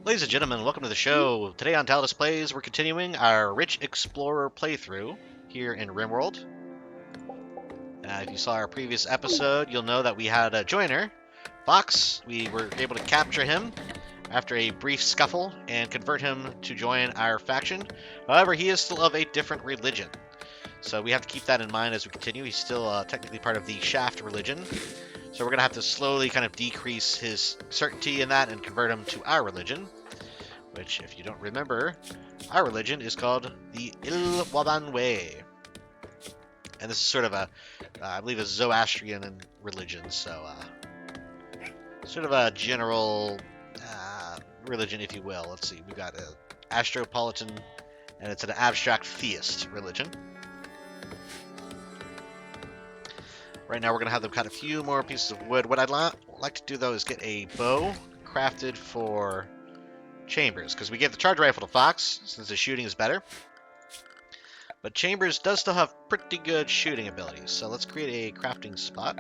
Ladies and gentlemen, welcome to the show. Today on Tallidus Plays, we're continuing our Rich Explorer playthrough here in Rimworld. If you saw our previous episode, you'll know that we had a joiner, Fox. We were able to capture him after a brief scuffle and convert him to join our faction. However, he is still of a different religion, so we have to keep that in mind as we continue. He's still technically part of the Shaft religion, so we're going to have to slowly kind of decrease his certainty in that and convert him to our religion, which, if you don't remember, our religion is called the Ilwabanwe. And this is sort of a, I believe, a Zoroastrian religion, so sort of a general religion, if you will. Let's see, we've got an Astropolitan, and it's an abstract theist religion. Right now we're going to have them cut a few more pieces of wood. What I'd like to do, though, is get a bow crafted for Chambers, because we gave the charge rifle to Fox, since the shooting is better. But Chambers does still have pretty good shooting abilities, so let's create a crafting spot.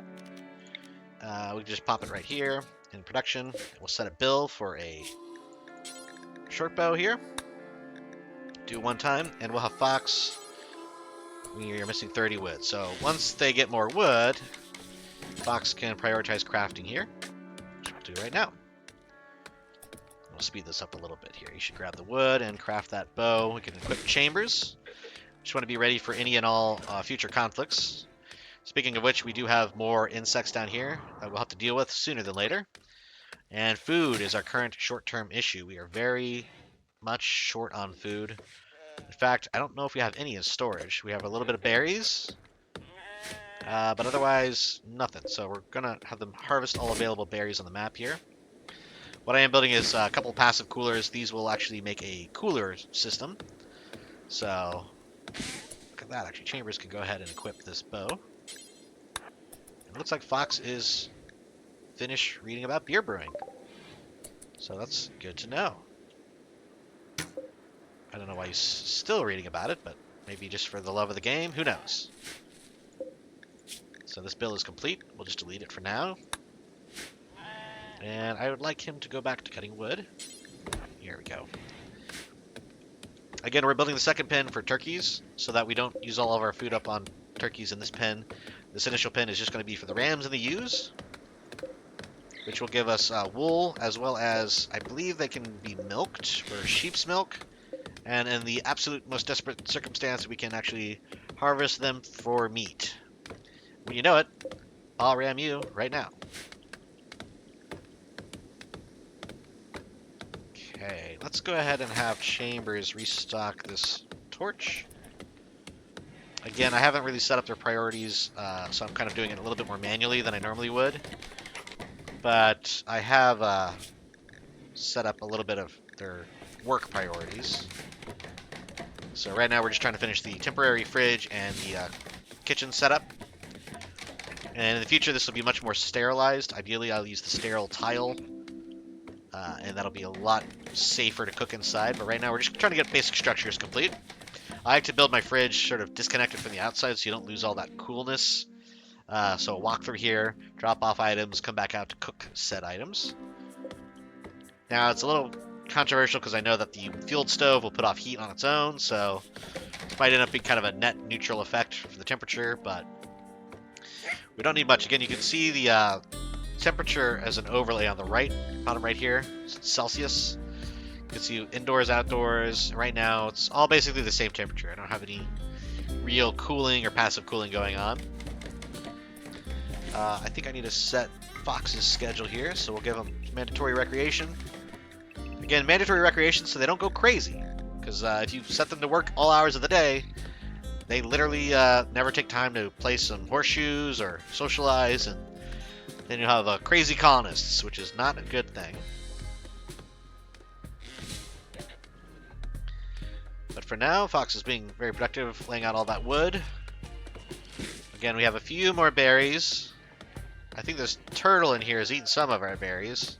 We can just pop it right here in production. We'll set a bill for a short bow here. Do it one time, and we'll have Fox. We're missing 30 wood, so once they get more wood, Fox can prioritize crafting here, which I'll do right now. We'll speed this up a little bit here. You should grab the wood and craft that bow. We can equip Chambers. Just want to be ready for any and all future conflicts. Speaking of which, we do have more insects down here that we'll have to deal with sooner than later. And food is our current short-term issue. We are very much short on food. In fact, I don't know if we have any in storage. We have a little bit of berries, but otherwise nothing. So we're going to have them harvest all available berries on the map here. What I am building is a couple passive coolers. These will actually make a cooler system. So, look at that. Actually, Chambers can go ahead and equip this bow. It looks like Fox is finished reading about beer brewing. So that's good to know. I don't know why he's still reading about it, but maybe just for the love of the game. Who knows? So this bill is complete. We'll just delete it for now. And I would like him to go back to cutting wood. Here we go. Again, we're building the second pen for turkeys so that we don't use all of our food up on turkeys in this pen. This initial pen is just going to be for the rams and the ewes, which will give us wool, as well as, I believe they can be milked for sheep's milk. And in the absolute most desperate circumstance, we can actually harvest them for meat. When you know it, I'll ram you right now. Okay, let's go ahead and have Chambers restock this torch. Again, I haven't really set up their priorities, so I'm kind of doing it a little bit more manually than I normally would. But I have set up a little bit of their work priorities. So right now we're just trying to finish the temporary fridge and the kitchen setup. And in the future this will be much more sterilized. Ideally I'll use the sterile tile. And that'll be a lot safer to cook inside. But right now we're just trying to get basic structures complete. I like to build my fridge sort of disconnected from the outside so you don't lose all that coolness. So walk through here, drop off items, come back out to cook said items. Now it's a little controversial because I know that the fueled stove will put off heat on its own, so it might end up being kind of a net neutral effect for the temperature, but we don't need much. Again, you can see the temperature as an overlay on the bottom right here. It's Celsius. You can see indoors, outdoors. Right now, it's all basically the same temperature. I don't have any real cooling or passive cooling going on. I think I need to set Fox's schedule here, so we'll give him mandatory recreation. Again, mandatory recreation so they don't go crazy, because if you set them to work all hours of the day, they literally never take time to play some horseshoes or socialize, and then you'll have crazy colonists, which is not a good thing. But for now, Fox is being very productive, laying out all that wood. Again, we have a few more berries. I think this turtle in here has eaten some of our berries.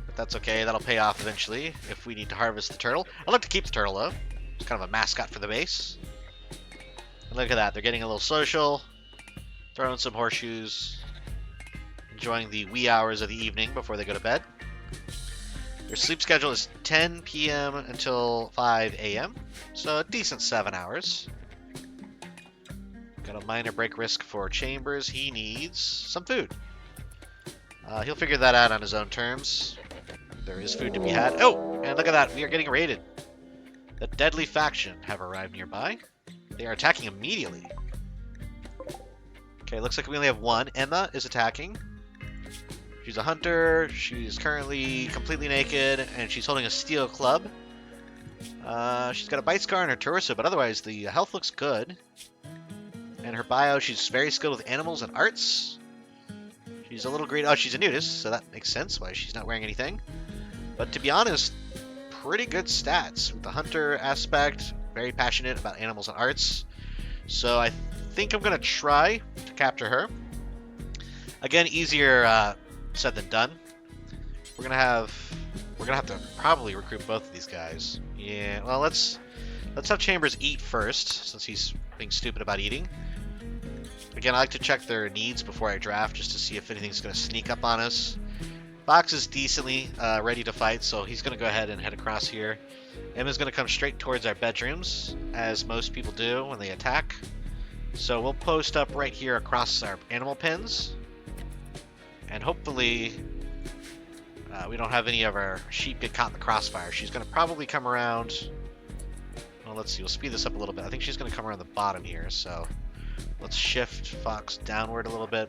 But that's okay, that'll pay off eventually if we need to harvest the turtle. I'd like to keep the turtle though. It's kind of a mascot for the base. And look at that, they're getting a little social, throwing some horseshoes, enjoying the wee hours of the evening before they go to bed. Their sleep schedule is 10 p.m. until 5 a.m., so a decent 7 hours. Got a minor break risk for Chambers. He needs some food. He'll figure that out on his own terms. There is food to be had. Oh, and look at that. We are getting raided. The deadly faction have arrived nearby. They are attacking immediately. Okay, looks like we only have one. Emma is attacking. She's a hunter. She's currently completely naked, and she's holding a steel club. She's got a bite scar on her torso, but otherwise the health looks good. And her bio, she's very skilled with animals and arts. She's a little green. Oh, she's a nudist, so that makes sense why she's not wearing anything. But to be honest, pretty good stats with the hunter aspect. Very passionate about animals and arts. So I think I'm going to try to capture her. Again, easier said than done. We're gonna have to probably recruit both of these guys. Yeah, well, let's have Chambers eat first, since he's being stupid about eating. Again, I like to check their needs before I draft, just to see if anything's gonna sneak up on us. Fox is decently ready to fight, so he's gonna go ahead and head across here. Emma's gonna come straight towards our bedrooms, as most people do when they attack. So we'll post up right here across our animal pens. And hopefully we don't have any of our sheep get caught in the crossfire. She's going to probably come around. Well, let's see. We'll speed this up a little bit. I think she's going to come around the bottom here. So let's shift Fox downward a little bit.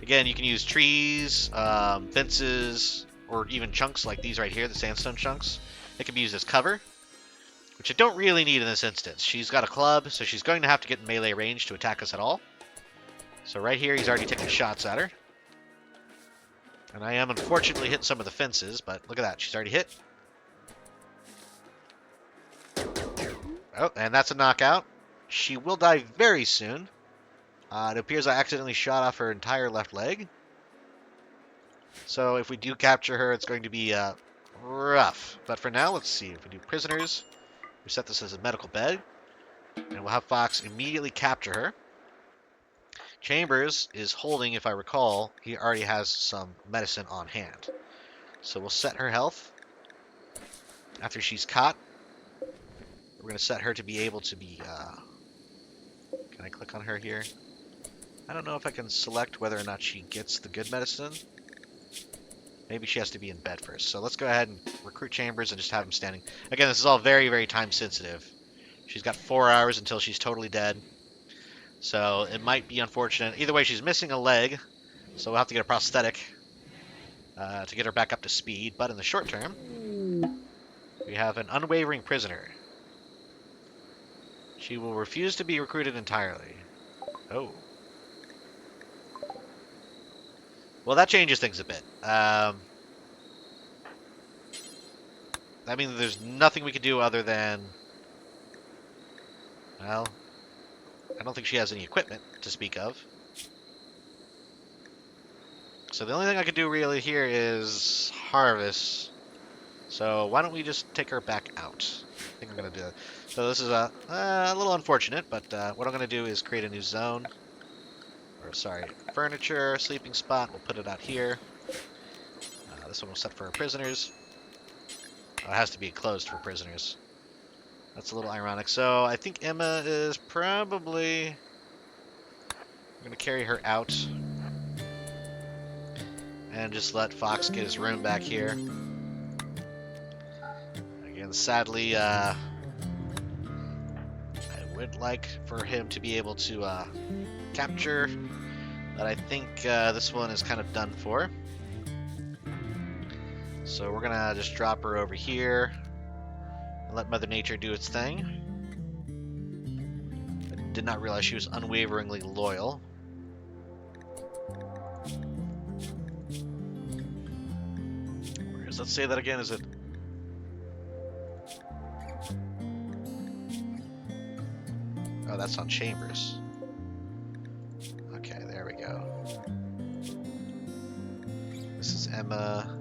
Again, you can use trees, fences, or even chunks like these right here, the sandstone chunks. They can be used as cover, which I don't really need in this instance. She's got a club, so she's going to have to get in melee range to attack us at all. So right here, he's already taking shots at her. And I am unfortunately hitting some of the fences, but look at that. She's already hit. Oh, and that's a knockout. She will die very soon. It appears I accidentally shot off her entire left leg. So if we do capture her, it's going to be rough. But for now, let's see. If we do prisoners, we set this as a medical bed. And we'll have Fox immediately capture her. Chambers is holding, if I recall, he already has some medicine on hand. So we'll set her health. After she's caught, we're going to set her to be able to be... Can I click on her here? I don't know if I can select whether or not she gets the good medicine. Maybe she has to be in bed first. So let's go ahead and recruit Chambers and just have him standing. Again, this is all very, very time sensitive. She's got 4 hours until she's totally dead. So it might be unfortunate. Either way, she's missing a leg, so we'll have to get a prosthetic to get her back up to speed. But in the short term, we have an unwavering prisoner. She will refuse to be recruited entirely. Oh. Well, that changes things a bit. I mean, there's nothing we can do other than... Well... I don't think she has any equipment to speak of. So the only thing I can do really here is harvest. So why don't we just take her back out? I think I'm going to do it. So this is a little unfortunate, but what I'm going to do is create a new zone. Or sorry, furniture, sleeping spot. We'll put it out here. This one we'll set for our prisoners. Oh, it has to be closed for prisoners. That's a little ironic. So I think Emma is probably... I'm going to carry her out. And just let Fox get his room back here. Again, sadly, I would like for him to be able to capture. But I think this one is kind of done for. So we're going to just drop her over here. And let Mother Nature do its thing. I did not realize she was unwaveringly loyal. Let's say that again. Is it? Oh, that's on Chambers. Okay, there we go. This is Emma.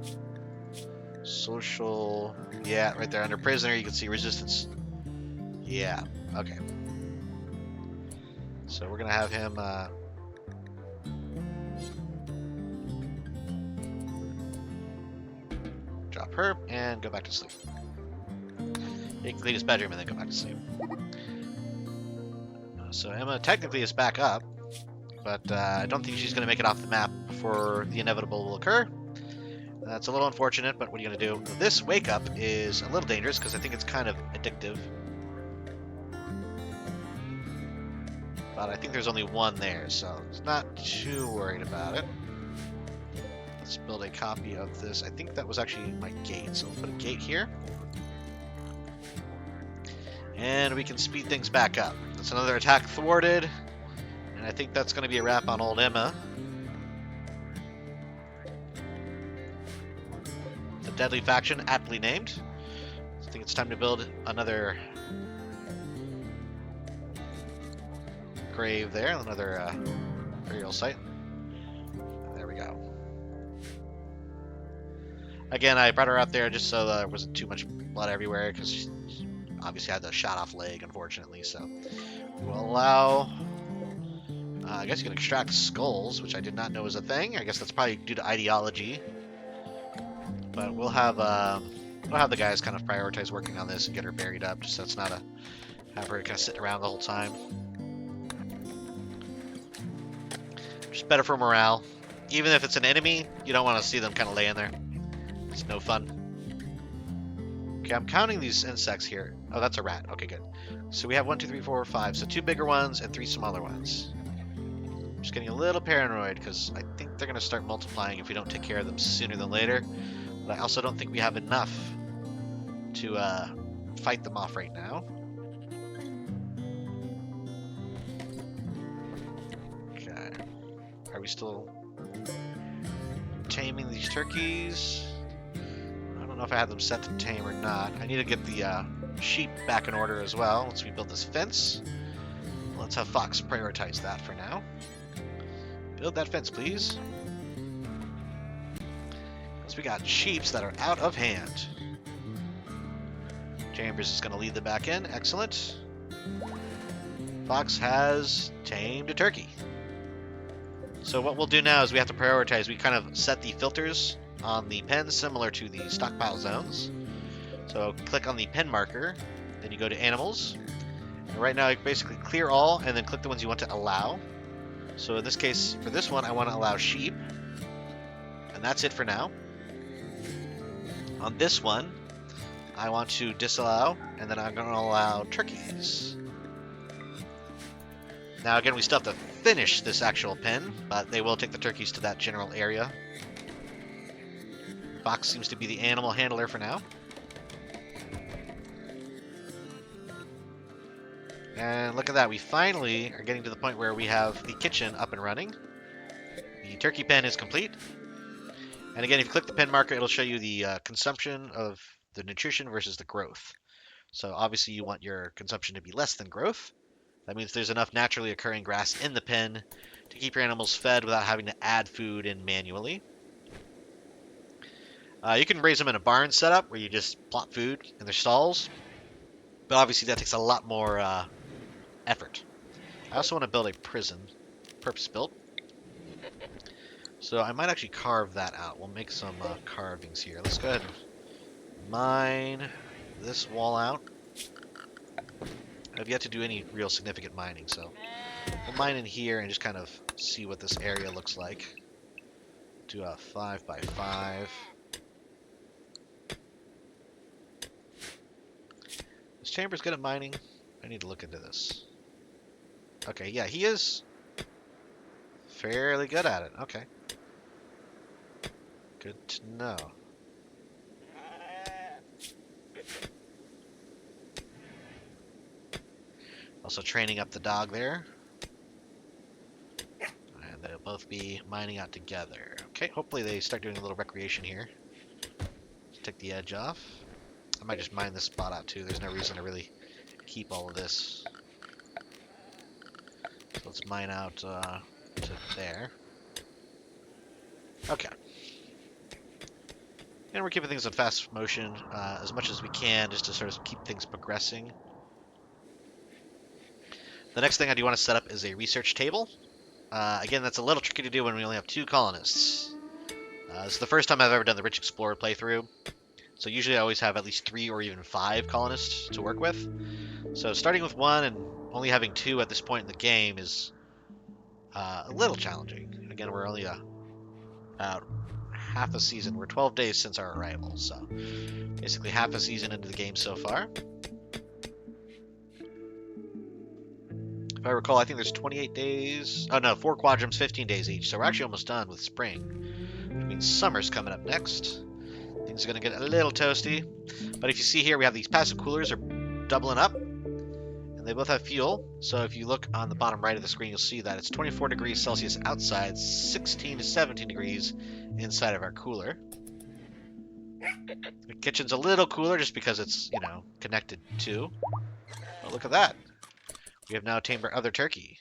Social. Yeah, right there under prisoner, you can see resistance. Yeah, okay. So we're gonna have him. Drop her and go back to sleep. You can clean his bedroom and then go back to sleep. So Emma technically is back up, but I don't think she's going to make it off the map before the inevitable will occur. That's a little unfortunate, but what are you going to do? This wake up is a little dangerous because I think it's kind of addictive. But I think there's only one there, so it's not too worried about it. Let's build a copy of this. I think that was actually my gate, so we'll put a gate here. And we can speed things back up. That's another attack thwarted. And I think that's going to be a wrap on old Emma. The deadly faction, aptly named. I think it's time to build another grave there, another burial site. There we go. Again, I brought her out there just so there wasn't too much blood everywhere, because she obviously had the shot off leg, unfortunately. So we'll allow. I guess you can extract skulls, which I did not know was a thing. I guess that's probably due to ideology. But we'll have the guys kind of prioritize working on this and get her buried up, just so it's not have her kind of sitting around the whole time. Just better for morale. Even if it's an enemy, you don't want to see them kind of laying there. It's no fun. Okay, I'm counting these insects here. Oh, that's a rat. Okay, good. So we have 1, 2, 3, 4, 5. So 2 bigger ones and 3 smaller ones. I'm just getting a little paranoid because I think they're going to start multiplying if we don't take care of them sooner than later. But I also don't think we have enough to fight them off right now. Okay. Are we still taming these turkeys? I don't know if I have them set to tame or not. I need to get the sheep back in order as well once we build this fence. Let's have Fox prioritize that for now. Build that fence, please. Because we got sheeps that are out of hand. Chambers is going to lead the back in. Excellent. Fox has tamed a turkey. So what we'll do now is we have to prioritize. We kind of set the filters on the pen similar to the stockpile zones. So click on the pen marker, then you go to animals. And right now you basically clear all and then click the ones you want to allow. So in this case, for this one, I want to allow sheep. And that's it for now. On this one, I want to disallow, and then I'm going to allow turkeys. Now again, we still have to finish this actual pen, but they will take the turkeys to that general area. Fox seems to be the animal handler for now. And look at that, we finally are getting to the point where we have the kitchen up and running. The turkey pen is complete. And again, if you click the pen marker, it'll show you the consumption of the nutrition versus the growth. So obviously you want your consumption to be less than growth. That means there's enough naturally occurring grass in the pen to keep your animals fed without having to add food in manually. You can raise them in a barn setup where you just plop food in their stalls. But obviously that takes a lot more effort. I also want to build a prison, purpose-built. So I might actually carve that out. We'll make some carvings here. Let's go ahead and mine this wall out. I've yet to do any real significant mining, so we'll mine in here and just kind of see what this area looks like. Do a 5 by 5. Is Chambers good at mining? I need to look into this. Okay, yeah, he is fairly good at it. Okay. Good to know. Also training up the dog there. And they'll both be mining out together. Okay, hopefully they start doing a little recreation here. Let's take the edge off. I might just mine this spot out too. There's no reason to really keep all of this. So let's mine out to there. Okay. And we're keeping things in fast motion as much as we can just to sort of keep things progressing. The next thing I do want to set up is a research table. Again, that's a little tricky to do when we only have 2 colonists. It's the first time I've ever done the Rich Explorer playthrough. So usually I always have at least 3 or even 5 colonists to work with. So starting with 1 and only having 2 at this point in the game is a little challenging. Again, we're only about half a season. We're 12 days since our arrival, so basically half a season into the game so far. If I recall, I think there's 28 days. Oh no, 4 quadrants, 15 days each. So we're actually almost done with spring. Which means summer's coming up next. Things are going to get a little toasty. But if you see here, we have these passive coolers are doubling up. And they both have fuel. So if you look on the bottom right of the screen, you'll see that it's 24 degrees Celsius outside, 16 to 17 degrees inside of our cooler. The kitchen's a little cooler just because it's, you know, connected to. Oh, look at that. We have now tamed our other turkey.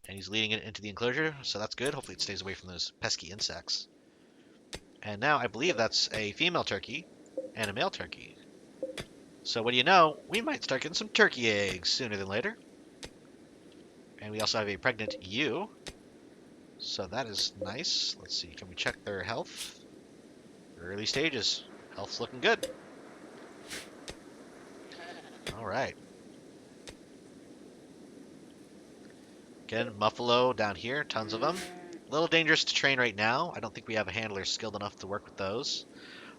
And he's leading it into the enclosure, so that's good. Hopefully it stays away from those pesky insects. And now I believe that's a female turkey and a male turkey. So what do you know? We might start getting some turkey eggs sooner than later. And we also have a pregnant ewe. So that is nice. Let's see, can we check their health? Early stages. Health's looking good. Alright. Again, buffalo down here, tons of them. A little dangerous to train right now. I don't think we have a handler skilled enough to work with those.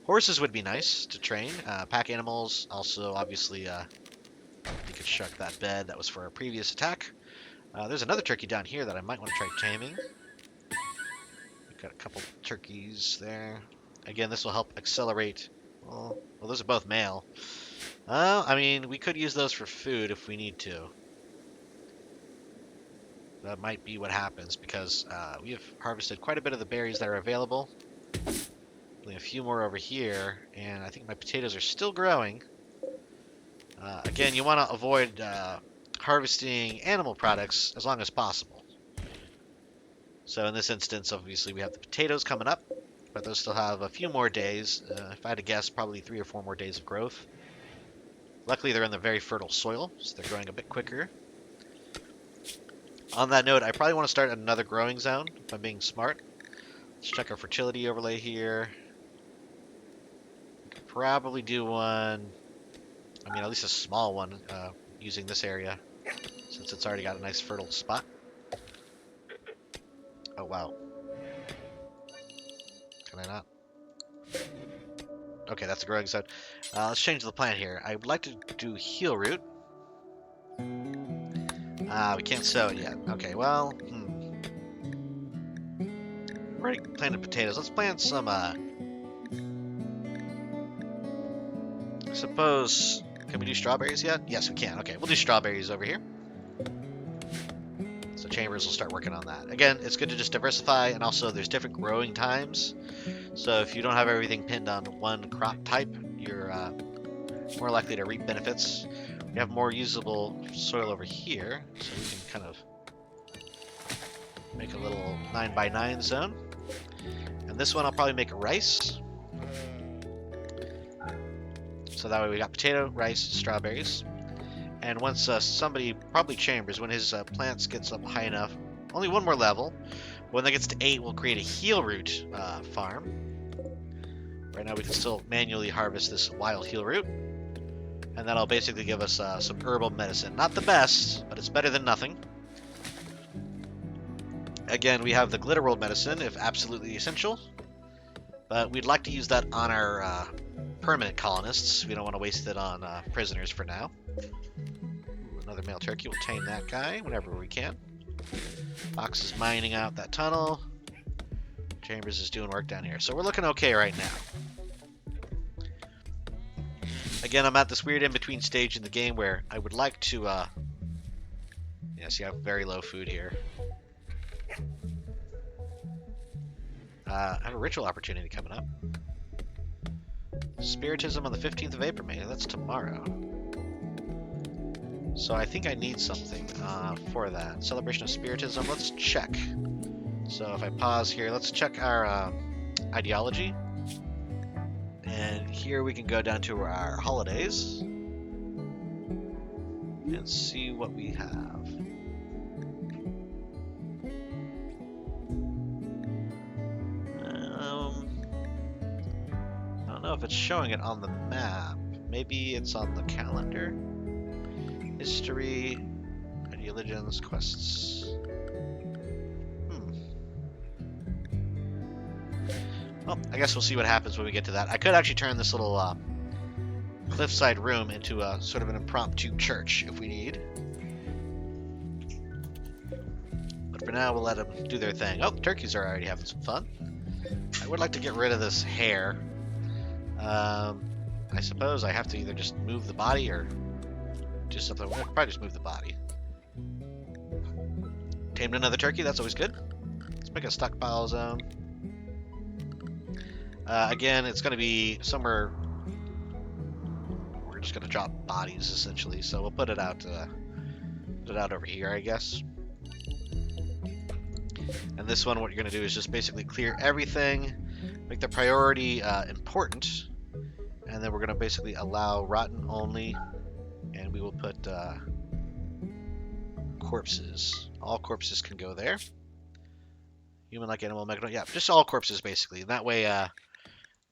Horses would be nice to train. Pack animals, also obviously you could shuck that bed. That was for a previous attack. There's another turkey down here that I might want to try taming. We've got a couple turkeys there. Again, this will help accelerate. Well, those are both male. I mean, we could use those for food if we need to. That might be what happens because we have harvested quite a bit of the berries that are available. Only a few more over here, and I think my potatoes are still growing. Again, you want to avoid harvesting animal products as long as possible. So in this instance, obviously, we have the potatoes coming up, but those still have a few more days. If I had to guess, probably 3 or 4 more days of growth. Luckily, they're in the very fertile soil, so they're growing a bit quicker. On that note, I probably want to start another growing zone, if I'm being smart. Let's check our fertility overlay here. We could probably do one, I mean, at least a small one, using this area, since it's already got a nice fertile spot. Oh, wow. Can I not? Okay, that's a growing zone. Let's change the plan here. I would like to do heel root. We can't sow it yet. Okay, well, We've already planted potatoes. Let's plant some, I suppose, can we do strawberries yet? Yes, we can. Okay, we'll do strawberries over here. So Chambers will start working on that. Again, it's good to just diversify, and also there's different growing times. So if you don't have everything pinned on one crop type, you're more likely to reap benefits. We have more usable soil over here, so we can kind of make a little 9x9 zone. And this one I'll probably make rice. So that way we got potato, rice, strawberries. And once somebody, probably Chambers, when his plants gets up high enough, only one more level. When that gets to 8, we'll create a heel root farm. Right now we can still manually harvest this wild heel root. And that'll basically give us some herbal medicine. Not the best, but it's better than nothing. Again, we have the Glitter World medicine, if absolutely essential. But we'd like to use that on our permanent colonists. We don't want to waste it on prisoners for now. Ooh, another male turkey. We'll tame that guy whenever we can. Fox is mining out that tunnel. Chambers is doing work down here. So we're looking okay right now. Again, I'm at this weird in-between stage in the game where I would like to, yes, you have very low food here. I have a ritual opportunity coming up. Spiritism on the 15th of April, man. That's tomorrow. So I think I need something for that. Celebration of Spiritism. Let's check. So if I pause here, let's check our ideology. And here we can go down to our holidays and see what we have. I don't know if it's showing it on the map. Maybe it's on the calendar. History, religions, quests. Well, I guess we'll see what happens when we get to that. I could actually turn this little cliffside room into a sort of an impromptu church if we need. But for now, we'll let them do their thing. Oh, the turkeys are already having some fun. I would like to get rid of this hair. I suppose I have to either just move the body or do something. We'll probably just move the body. Tamed another turkey. That's always good. Let's make a stockpile zone. Again, it's going to be somewhere. We're just going to drop bodies essentially. So we'll put it out over here, I guess. And this one, what you're going to do is just basically clear everything, make the priority important, and then we're going to basically allow rotten only, and we will put corpses. All corpses can go there. Human like animal, mechanism, yeah, just all corpses basically. And that way,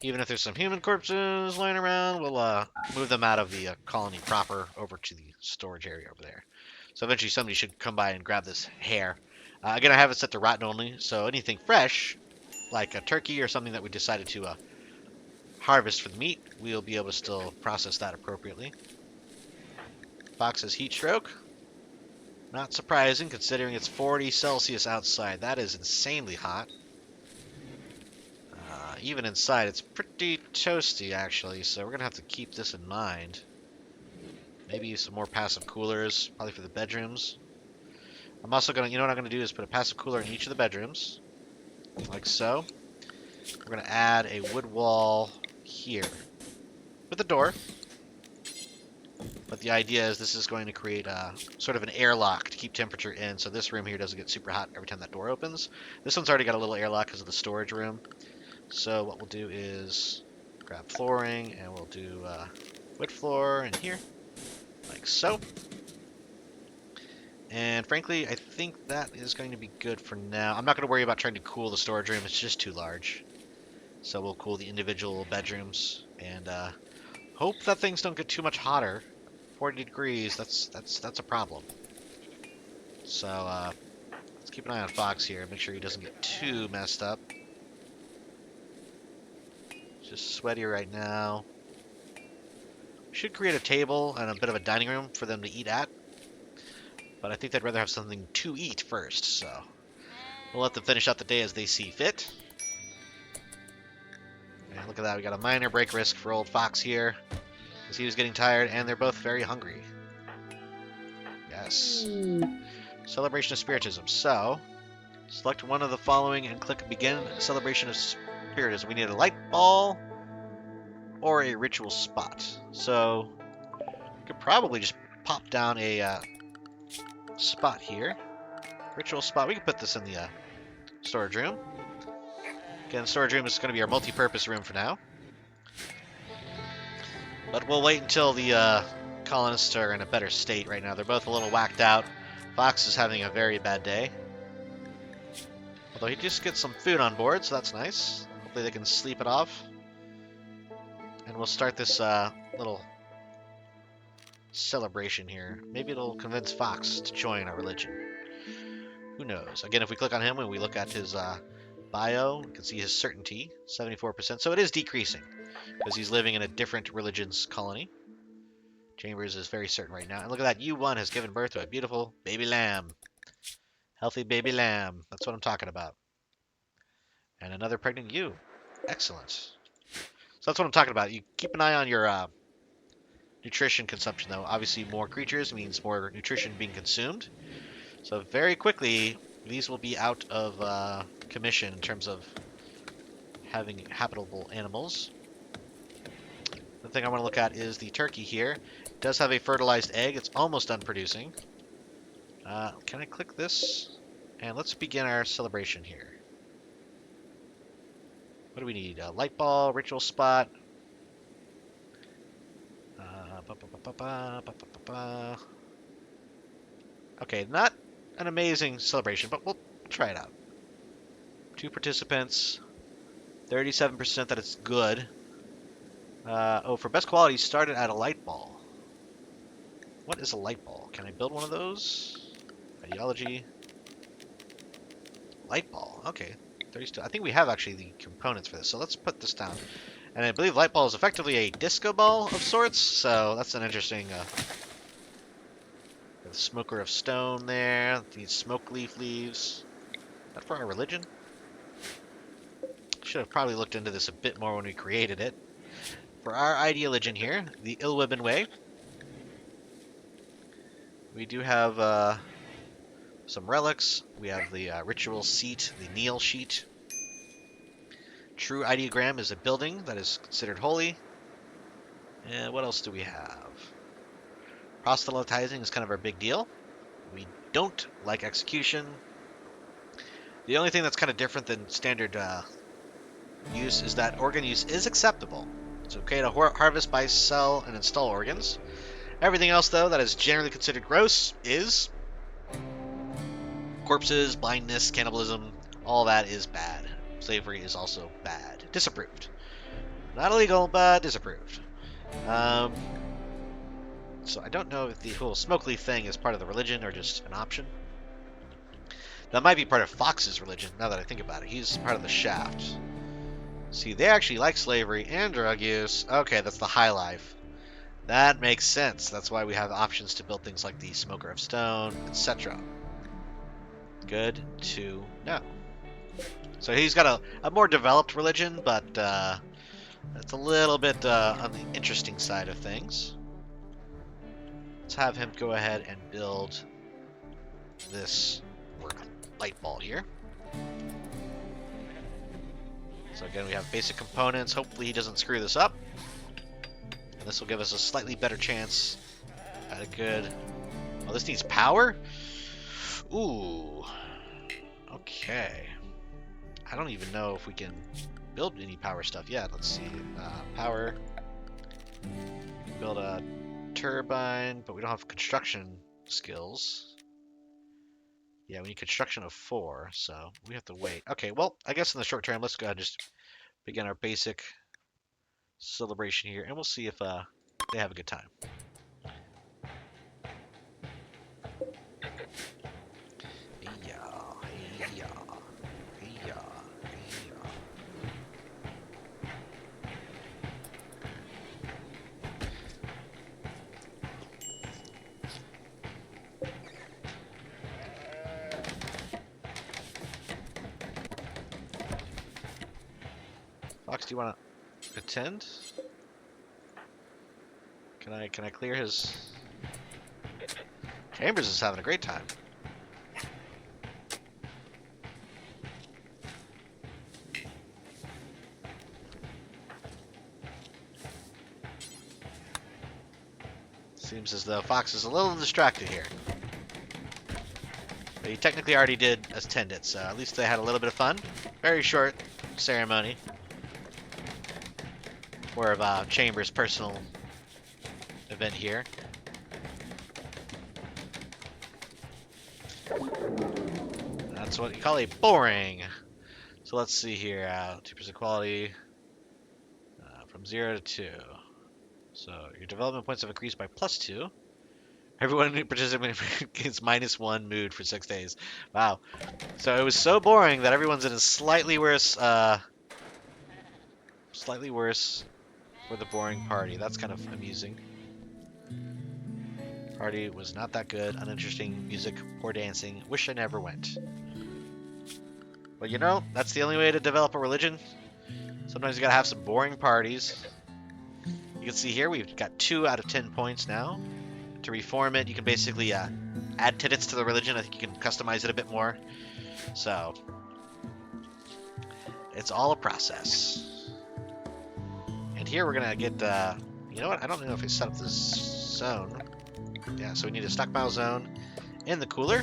even if there's some human corpses lying around, we'll move them out of the colony proper over to the storage area over there. So eventually somebody should come by and grab this hair. Again, I have it set to rotten only, so anything fresh, like a turkey or something that we decided to harvest for the meat, we'll be able to still process that appropriately. Fox's heat stroke. Not surprising, considering it's 40 Celsius outside. That is insanely hot. Even inside, it's pretty toasty, actually, so we're going to have to keep this in mind. Maybe some more passive coolers, probably for the bedrooms. I'm also going to, you know what I'm going to do is put a passive cooler in each of the bedrooms, like so. We're going to add a wood wall here with a door. But the idea is this is going to create sort of an airlock to keep temperature in, so this room here doesn't get super hot every time that door opens. This one's already got a little airlock because of the storage room. So what we'll do is grab flooring, and we'll do wood floor in here, like so. And frankly, I think that is going to be good for now. I'm not going to worry about trying to cool the storage room. It's just too large. So we'll cool the individual bedrooms and hope that things don't get too much hotter. 40 degrees, that's a problem. So let's keep an eye on Fox here. Make sure he doesn't get too messed up. Just sweaty right now. We should create a table and a bit of a dining room for them to eat at. But I think they'd rather have something to eat first, so we'll let them finish out the day as they see fit. And look at that, we got a minor break risk for old Fox here, because he was getting tired, and they're both very hungry. Yes. Celebration of Spiritism. So, select one of the following and click Begin Celebration of Spiritism. We need a light ball or a ritual spot. So, we could probably just pop down a spot here. Ritual spot. We can put this in the storage room. Again, storage room is going to be our multi-purpose room for now. But we'll wait until the colonists are in a better state right now. They're both a little whacked out. Fox is having a very bad day. Although he just gets some food on board, so that's nice. Hopefully they can sleep it off. And we'll start this little celebration here. Maybe it'll convince Fox to join our religion. Who knows? Again, if we click on him and we look at his bio, we can see his certainty, 74%. So it is decreasing because he's living in a different religion's colony. Chambers is very certain right now. And look at that, U1 has given birth to a beautiful baby lamb. Healthy baby lamb. That's what I'm talking about. And another pregnant ewe. Excellent. So that's what I'm talking about. You keep an eye on your nutrition consumption, though. Obviously, more creatures means more nutrition being consumed. So very quickly, these will be out of commission in terms of having habitable animals. The thing I want to look at is the turkey here. It does have a fertilized egg. It's almost done producing. Can I click this? And let's begin our celebration here. What do we need? A light ball, ritual spot. Okay, not an amazing celebration, but we'll try it out. 2 participants, 37% that it's good. Oh, for best quality, started at a light ball. What is a light ball? Can I build one of those? Ideology. Light ball. Okay. 32. I think we have actually the components for this, so let's put this down. And I believe light ball is effectively a disco ball of sorts, so that's an interesting smoker of stone there. These smoke leaves. Is that for our religion? Should have probably looked into this a bit more when we created it. For our ideology here, the Ilwibin way, we do have some relics. We have the ritual seat, the kneel sheet. True ideogram is a building that is considered holy. And what else do we have? Proselytizing is kind of our big deal. We don't like execution. The only thing that's kind of different than standard use is that organ use is acceptable. It's okay to harvest, buy, sell, and install organs. Everything else, though, that is generally considered gross is corpses, blindness, cannibalism. All that is bad. Slavery is also bad. Disapproved. Not illegal, but disapproved. So I don't know if the whole smoke leaf thing is part of the religion or just an option. That might be part of Fox's religion, now that I think about it. He's part of the Shaft. See, they actually like slavery and drug use. Okay, that's the high life. That makes sense. That's why we have options to build things like the Smoker of Stone, etc. Good to know. So he's got a more developed religion, but that's a little bit on the interesting side of things. Let's have him go ahead and build this light ball here. So again, we have basic components. Hopefully he doesn't screw this up. And this will give us a slightly better chance at a good... Oh, this needs power? Ooh. Okay. I don't even know if we can build any power stuff yet. Let's see. Power. Build a turbine, but we don't have construction skills. Yeah, we need construction of 4, so we have to wait. Okay, well, I guess in the short term, let's go ahead and just begin our basic celebration here, and we'll see if they have a good time. Fox, do you want to attend? Can I clear his... Chambers is having a great time. Seems as though Fox is a little distracted here. But he technically already did attend it, so at least they had a little bit of fun. Very short ceremony. More of Chambers' personal event here. That's what you call a boring. So let's see here. 2% quality from 0 to 2. So your development points have increased by +2. Everyone who participated gets -1 mood for 6 days. Wow. So it was so boring that everyone's in a slightly worse for the boring party. That's kind of amusing. Party was not that good. Uninteresting music, poor dancing. Wish I never went. But you know, that's the only way to develop a religion. Sometimes you gotta have some boring parties. You can see here we've got 2 out of 10 points now. To reform it, you can basically add tenets to the religion. I think you can customize it a bit more. So, it's all a process. And here we're gonna get, you know what? I don't know if I set up this zone. Yeah, so we need a stockpile zone in the cooler.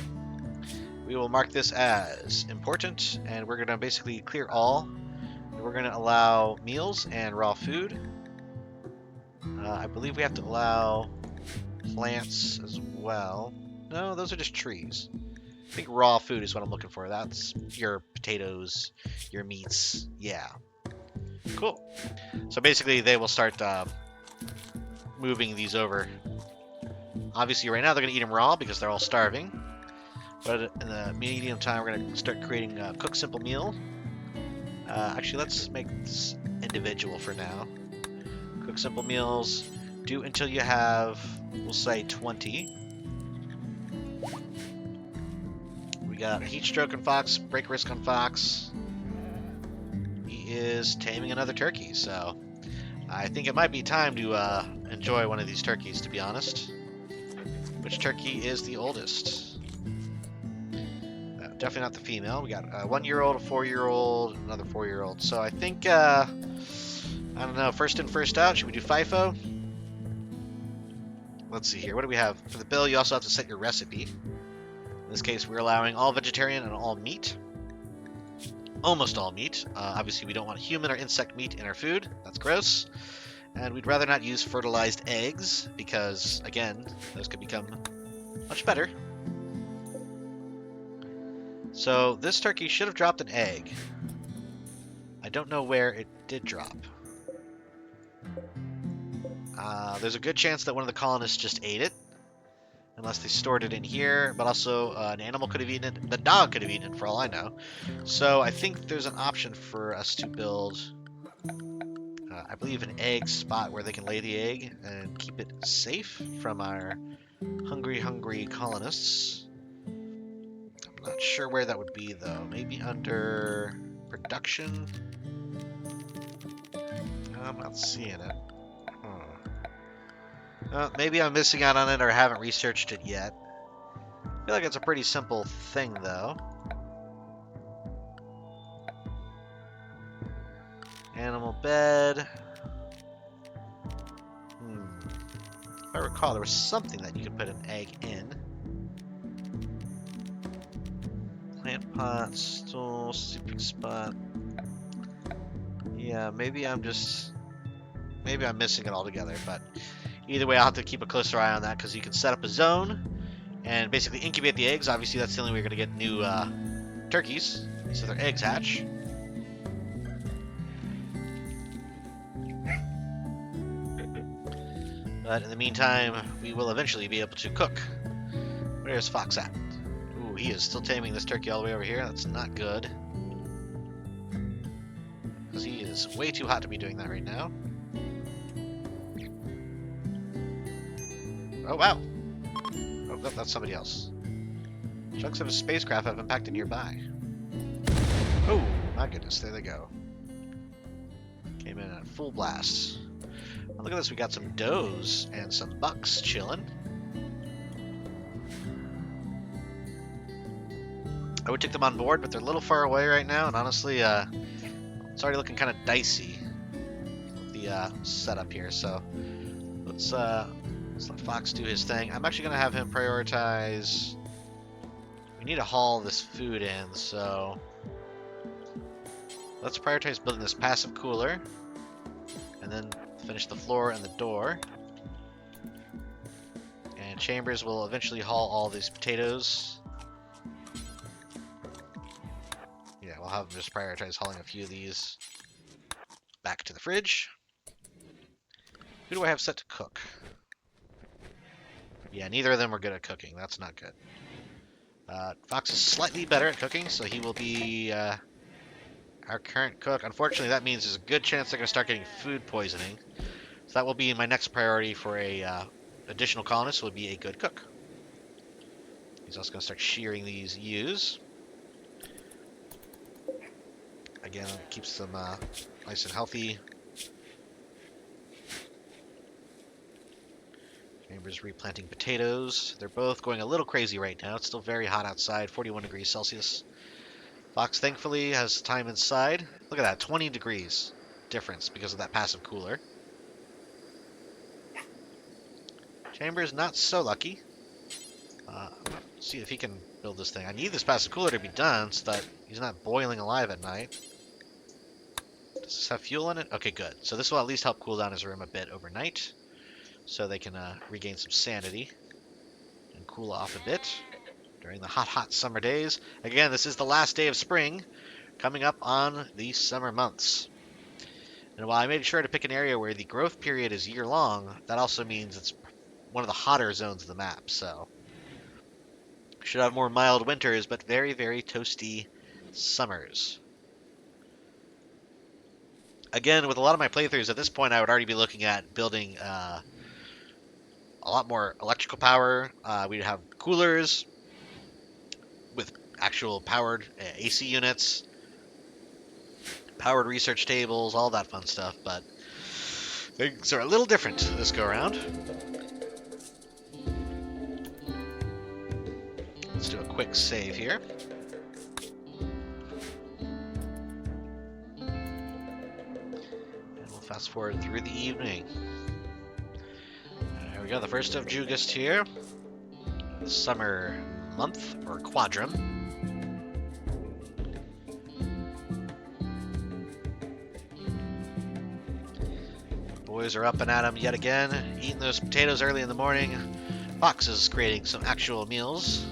We will mark this as important, and we're gonna basically clear all. And we're gonna allow meals and raw food. I believe we have to allow plants as well. No, those are just trees. I think raw food is what I'm looking for. That's your potatoes, your meats. Yeah. Cool. So basically, they will start moving these over. Obviously, right now they're going to eat them raw because they're all starving. But in the medium time, we're going to start creating a cook simple meal. Actually, let's make this individual for now. Cook simple meals. Do until you have, we'll say 20. We got a heat stroke on Fox, break risk on Fox. He is taming another turkey, so I think it might be time to enjoy one of these turkeys, to be honest. Which turkey is the oldest? Definitely not the female. We got a 1-year-old, a 4-year-old, another 4-year-old. So I think, I don't know, first in, first out. Should we do FIFO? Let's see here. What do we have? For the bill, you also have to set your recipe. In this case, we're allowing all vegetarian and all meat. Almost all meat. Obviously, we don't want human or insect meat in our food. That's gross. And we'd rather not use fertilized eggs because, again, those could become much better. So this turkey should have dropped an egg. I don't know where it did drop. There's a good chance that one of the colonists just ate it. Unless they stored it in here, but also an animal could have eaten it. The dog could have eaten it, for all I know. So I think there's an option for us to build, I believe, an egg spot where they can lay the egg and keep it safe from our hungry colonists. I'm not sure where that would be, though. Maybe under production? I'm not seeing it. Maybe I'm missing out on it or haven't researched it yet. I feel like it's a pretty simple thing, though. Animal bed. If I recall, there was something that you could put an egg in. Plant pot, stool, sleeping spot. Yeah, maybe I'm missing it altogether, but either way, I'll have to keep a closer eye on that because you can set up a zone and basically incubate the eggs. Obviously, that's the only way you're going to get new turkeys, so their eggs hatch. But in the meantime, we will eventually be able to cook. Where's Fox at? Ooh, he is still taming this turkey all the way over here. That's not good. Because he is way too hot to be doing that right now. Oh, wow. Oh, that's somebody else. Chunks of a spacecraft have impacted nearby. Oh, my goodness. There they go. Came in at full blast. Oh, look at this. We got some does and some bucks chilling. I would take them on board, but they're a little far away right now, and honestly, it's already looking kind of dicey with the setup here. So let's let Fox do his thing. I'm actually going to have him prioritize. We need to haul this food in, so let's prioritize building this passive cooler, and then finish the floor and the door. And Chambers will eventually haul all these potatoes. Yeah, we'll have him just prioritize hauling a few of these back to the fridge. Who do I have set to cook? Yeah, neither of them are good at cooking. That's not good. Fox is slightly better at cooking, so he will be our current cook. Unfortunately, that means there's a good chance they're going to start getting food poisoning. So that will be my next priority for a additional colonist, will be a good cook. He's also going to start shearing these ewes. Again, it keeps them nice and healthy. Chambers replanting potatoes. They're both going a little crazy right now. It's still very hot outside, 41 degrees Celsius. Fox, thankfully, has time inside. Look at that, 20 degrees difference because of that passive cooler. Chambers, not so lucky. See if he can build this thing. I need this passive cooler to be done so that he's not boiling alive at night. Does this have fuel in it? Okay, good. So this will at least help cool down his room a bit overnight, so they can regain some sanity and cool off a bit during the hot summer days. Again, this is the last day of spring, coming up on the summer months. And while I made sure to pick an area where the growth period is year-long, that also means it's one of the hotter zones of the map, so should have more mild winters, but very, very toasty summers. Again, with a lot of my playthroughs, at this point I would already be looking at building a lot more electrical power. We'd have coolers with actual powered AC units, powered research tables, all that fun stuff, but things are a little different this go around. Let's do a quick save here. And we'll fast forward through the evening. There we go, the 1st of August here. The summer month, or quadrum. Boys are up and at 'em yet again, eating those potatoes early in the morning. Fox is creating some actual meals.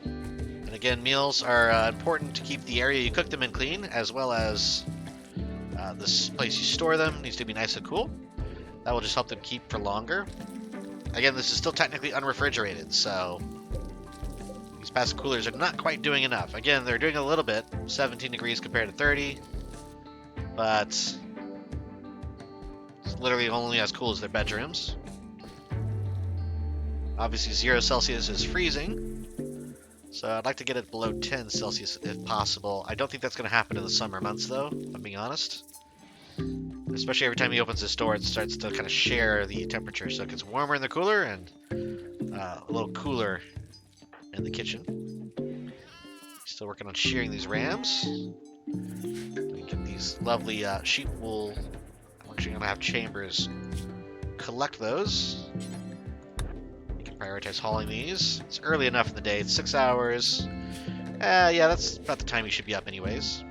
And again, meals are important to keep the area you cook them in clean, as well as this place you store them needs to be nice and cool. That will just help them keep for longer. Again, this is still technically unrefrigerated, so these passive coolers are not quite doing enough. Again, they're doing a little bit, 17 degrees compared to 30, but it's literally only as cool as their bedrooms. Obviously 0 Celsius is freezing, so I'd like to get it below 10 Celsius if possible. I don't think that's going to happen in the summer months though, if I'm being honest. Especially every time he opens his door, it starts to kind of share the temperature, so it gets warmer in the cooler and a little cooler in the kitchen. Still working on shearing these rams. We get these lovely sheep wool. I'm actually going to have Chambers collect those. You can prioritize hauling these. It's early enough in the day. It's 6 hours. Yeah, that's about the time you should be up anyways.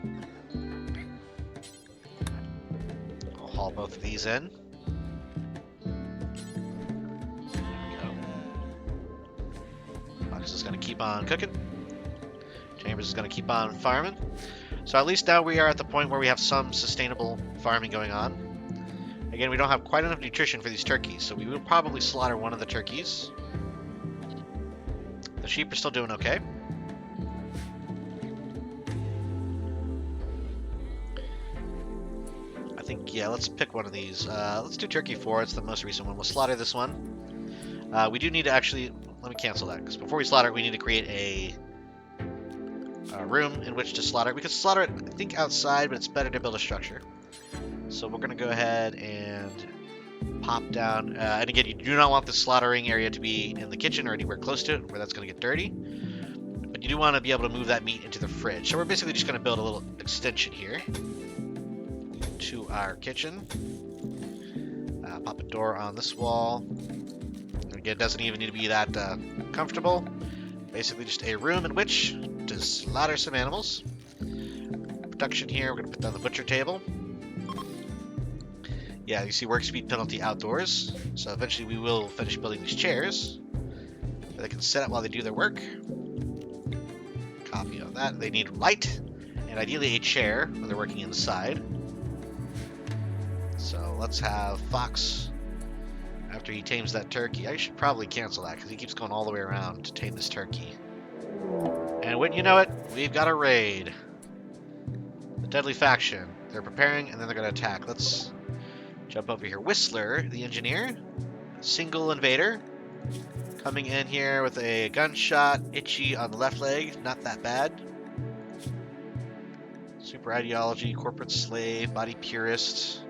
I'll haul both of these in. Fox is going to keep on cooking. Chambers is going to keep on farming. So at least now we are at the point where we have some sustainable farming going on. Again, we don't have quite enough nutrition for these turkeys, so we will probably slaughter one of the turkeys. The sheep are still doing okay. I think, yeah, let's pick one of these. Let's do turkey 4. It's the most recent one. We'll slaughter this one. We do need to actually... Let me cancel that, because before we slaughter it, we need to create a room in which to slaughter it. We could slaughter it, I think, outside, but it's better to build a structure. So we're going to go ahead and pop down. And again, you do not want the slaughtering area to be in the kitchen or anywhere close to it, where that's going to get dirty. But you do want to be able to move that meat into the fridge. So we're basically just going to build a little extension here to our kitchen. Pop a door on this wall. And again, it doesn't even need to be that comfortable. Basically just a room in which to slaughter some animals. Production here, we're going to put down the butcher table. Yeah, you see work speed penalty outdoors. So eventually we will finish building these chairs that they can set up while they do their work. Copy of that. They need light and ideally a chair when they're working inside. So let's have Fox, after he tames that turkey. I should probably cancel that because he keeps going all the way around to tame this turkey. And wouldn't you know it, we've got a raid. The Deadly Faction. They're preparing and then they're going to attack. Let's jump over here. Whistler, the engineer. Single invader. Coming in here with a gunshot. Itchy on the left leg. Not that bad. Super ideology. Corporate slave. Body purist.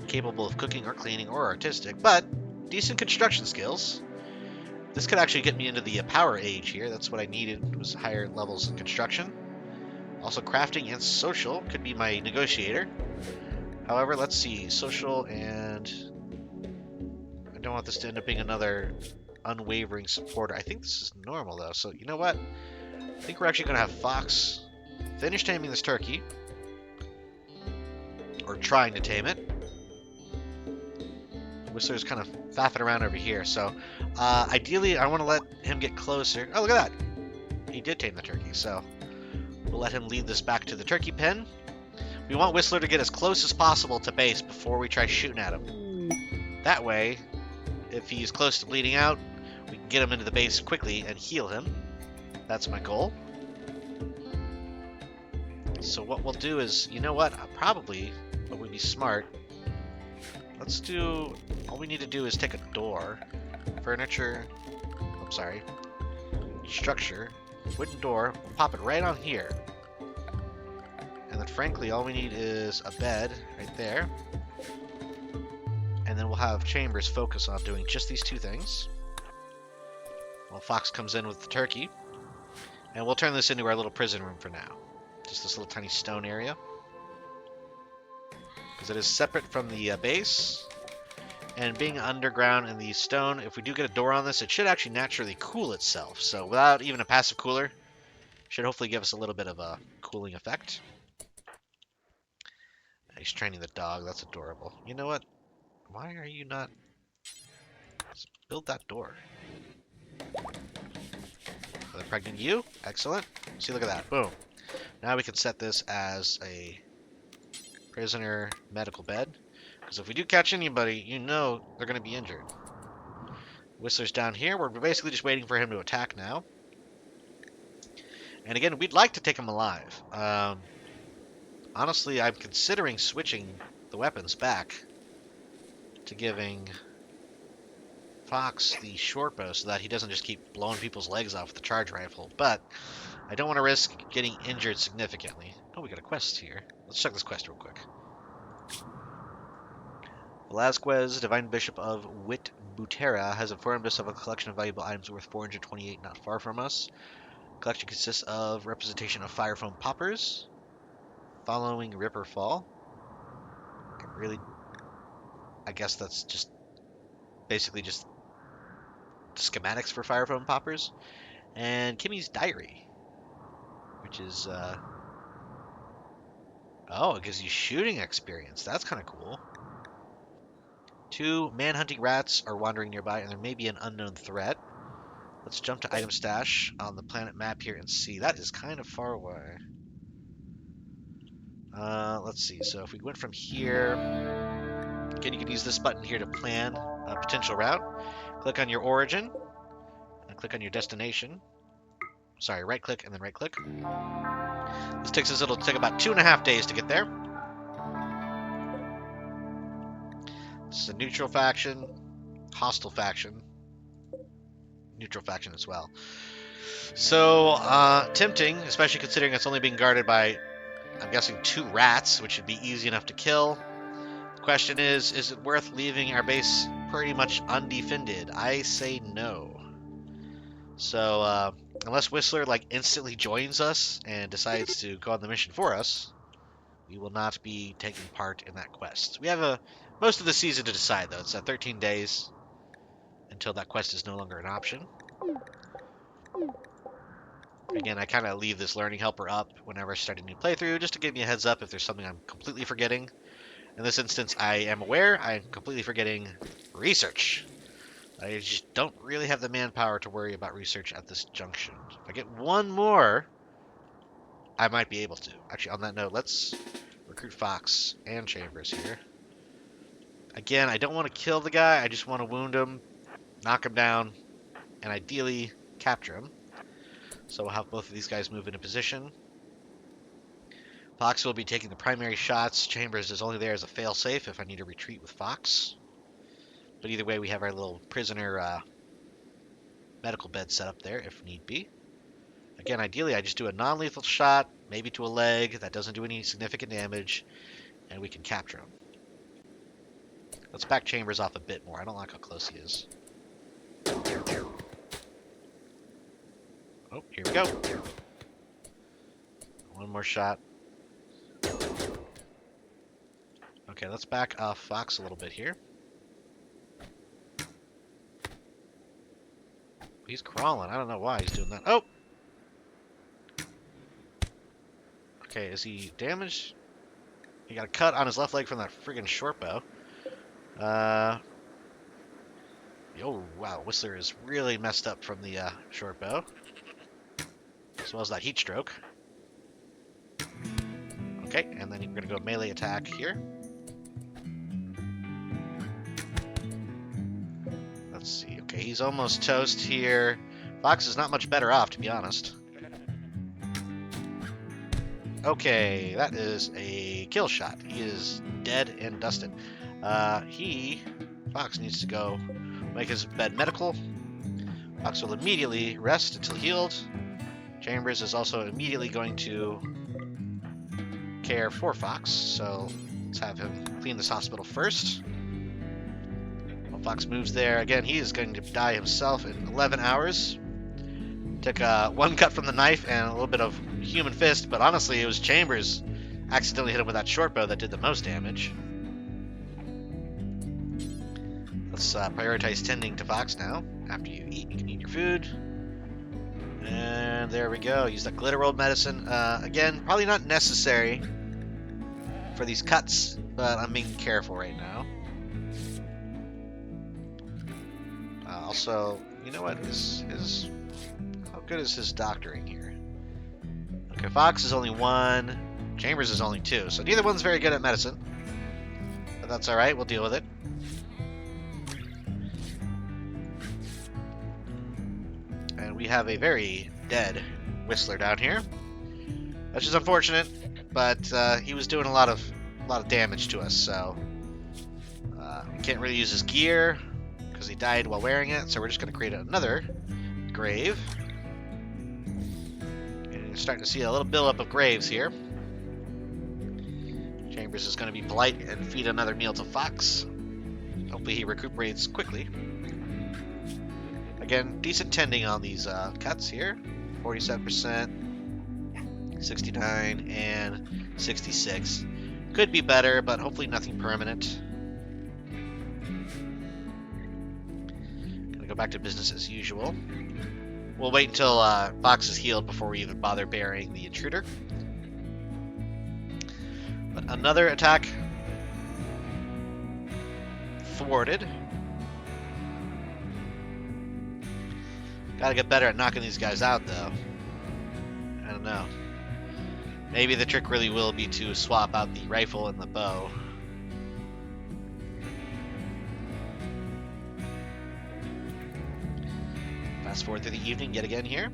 Incapable of cooking or cleaning or artistic. But decent construction skills. This could actually get me into the power age here. That's what I needed, was higher levels in construction. Also crafting and social could be my negotiator. However, let's see. Social and... I don't want this to end up being another unwavering supporter. I think this is normal though. So you know what? I think we're actually going to have Fox finish taming this turkey. Or trying to tame it. Whistler's kind of faffing around over here, so ideally I want to let him get closer. Oh, look at that! He did tame the turkey, so we'll let him lead this back to the turkey pen. We want Whistler to get as close as possible to base before we try shooting at him. That way, if he's close to bleeding out, we can get him into the base quickly and heal him. That's my goal. So what we'll do is, you know what? Probably what would be smart. Let's do, all we need to do is take a door, furniture, I'm sorry, structure, wooden door, we'll pop it right on here. And then frankly, all we need is a bed right there. And then we'll have Chambers focus on doing just these two things. While Fox comes in with the turkey. And we'll turn this into our little prison room for now. Just this little tiny stone area. Because it is separate from the base. And being underground in the stone, if we do get a door on this, it should actually naturally cool itself. So without even a passive cooler, should hopefully give us a little bit of a cooling effect. He's training the dog. That's adorable. You know what? Why are you not... Let's build that door. Are they pregnant you? Excellent. See, look at that. Boom. Now we can set this as a prisoner medical bed. Because if we do catch anybody, you know they're going to be injured. Whistler's down here. We're basically just waiting for him to attack now. And again, we'd like to take him alive. Honestly, I'm considering switching the weapons back to giving Fox the short bow so that he doesn't just keep blowing people's legs off with the charge rifle. But I don't want to risk getting injured significantly. Oh, we got a quest here. Let's check this quest real quick. Velasquez, Divine Bishop of Witbutera, has informed us of a collection of valuable items worth 428 not far from us. The collection consists of representation of fire foam poppers, following Ripper Fall. Really, I guess that's just basically just schematics for fire foam poppers. And Kimmy's Diary, which is, oh, it gives you shooting experience. That's kind of cool. 2 man-hunting rats are wandering nearby, and there may be an unknown threat. Let's jump to item stash on the planet map here and see. That is kind of far away. Let's see. So if we went from here, again, you can use this button here to plan a potential route. Click on your origin, and click on your destination. Sorry, right-click and then right-click. This takes us, it'll take about 2.5 days to get there. This is a neutral faction, hostile faction, neutral faction as well. So, tempting, especially considering it's only being guarded by, I'm guessing, 2 rats, which would be easy enough to kill. The question is it worth leaving our base pretty much undefended? I say no. So, unless Whistler, like, instantly joins us and decides to go on the mission for us, we will not be taking part in that quest. We have most of the season to decide, though. It's 13 days until that quest is no longer an option. Again, I kind of leave this learning helper up whenever I start a new playthrough, just to give me a heads up if there's something I'm completely forgetting. In this instance, I am aware I'm completely forgetting research. I just don't really have the manpower to worry about research at this junction. If I get one more, I might be able to. Actually, on that note, let's recruit Fox and Chambers here. Again, I don't want to kill the guy. I just want to wound him, knock him down, and ideally capture him. So we'll have both of these guys move into position. Fox will be taking the primary shots. Chambers is only there as a fail-safe if I need to retreat with Fox. But either way, we have our little prisoner medical bed set up there if need be. Again, ideally, I just do a non-lethal shot, maybe to a leg. That doesn't do any significant damage, and we can capture him. Let's back Chambers off a bit more. I don't like how close he is. Oh, here we go. One more shot. Okay, let's back off Fox a little bit here. He's crawling. I don't know why he's doing that. Oh! Okay, is he damaged? He got a cut on his left leg from that friggin' short bow. Oh, wow. Whistler is really messed up from the short bow. As well as that heat stroke. Okay, and then we're going to go melee attack here. Let's see. Okay, he's almost toast here. Fox is not much better off, to be honest. Okay, that is a kill shot. He is dead and dusted. Fox needs to go make his bed medical. Fox will immediately rest until healed. Chambers is also immediately going to care for Fox, so let's have him clean this hospital first. While Fox moves there, again, he is going to die himself in 11 hours. Took one cut from the knife and a little bit of human fist, but honestly, it was Chambers accidentally hit him with that short bow that did the most damage. Let's prioritize tending to Fox now. After you eat, you can eat your food. And there we go. Use that glitter rolled medicine. Again, probably not necessary for these cuts, but I'm being careful right now. Also, you know what? How good is his doctoring here? Okay, Fox is only 1. Chambers is only 2. So neither one's very good at medicine. But that's alright. We'll deal with it. And we have a very dead Whistler down here. That's just unfortunate, but he was doing a lot of damage to us, so we can't really use his gear because he died while wearing it. So we're just going to create another grave, and you're starting to see a little buildup of graves here. Chambers is going to be polite and feed another meal to Fox. Hopefully he recuperates quickly. Again, decent tending on these cuts here. 47%, 69, and 66. Could be better, but hopefully nothing permanent. Gonna go back to business as usual. We'll wait until Fox is healed before we even bother burying the intruder. But another attack thwarted. Gotta get better at knocking these guys out, though. I don't know. Maybe the trick really will be to swap out the rifle and the bow. Fast forward through the evening yet again here.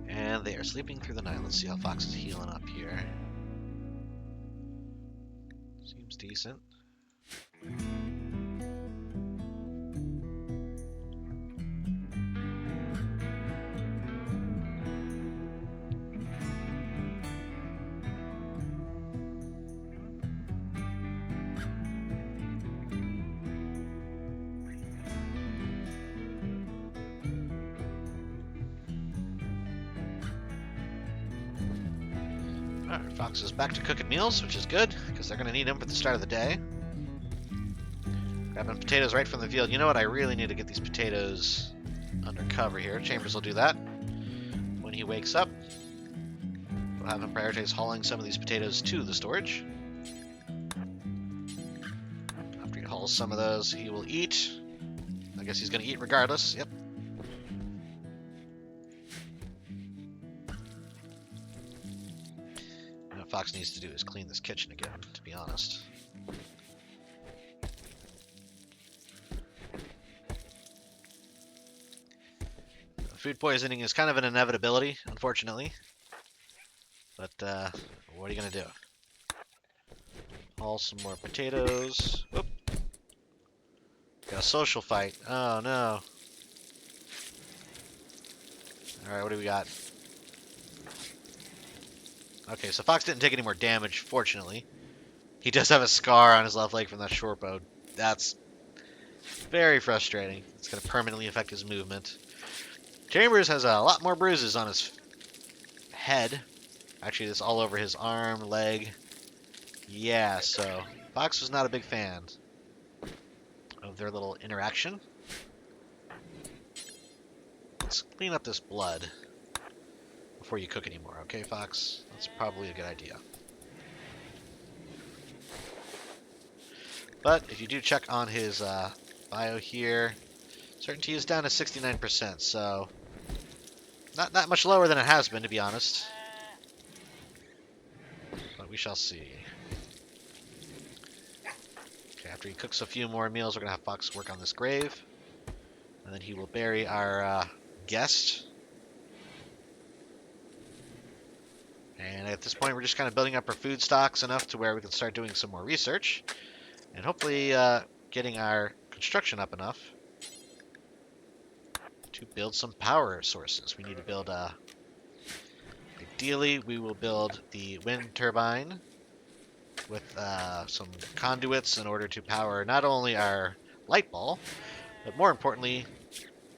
And they are sleeping through the night. Let's see how Fox is healing up here. Seems decent. Alright, Fox is back to cooking meals, which is good, because they're going to need them for the start of the day. Grabbing potatoes right from the field. You know what? I really need to get these potatoes under cover here. Chambers will do that when he wakes up. We'll have him prioritize hauling some of these potatoes to the storage. After he hauls some of those, he will eat. I guess he's going to eat regardless. Yep. What Fox needs to do is clean this kitchen again, to be honest. Food poisoning is kind of an inevitability, unfortunately. But, what are you going to do? Haul some more potatoes. Whoop. Got a social fight. Oh, no. Alright, what do we got? Okay, so Fox didn't take any more damage, fortunately. He does have a scar on his left leg from that short bow. That's very frustrating. It's going to permanently affect his movement. Chambers has a lot more bruises on his head. Actually, it's all over his arm, leg. Yeah, so Fox was not a big fan of their little interaction. Let's clean up this blood before you cook anymore, okay, Fox? That's probably a good idea. But if you do check on his bio here, certainty is down to 69%, so not that much lower than it has been, to be honest. But we shall see. Okay, after he cooks a few more meals, we're going to have Fox work on this grave. And then he will bury our guest. And at this point, we're just kind of building up our food stocks enough to where we can start doing some more research. And hopefully getting our construction up enough to build some power sources. We need to build, ideally, we will build the wind turbine with some conduits in order to power not only our light ball, but more importantly,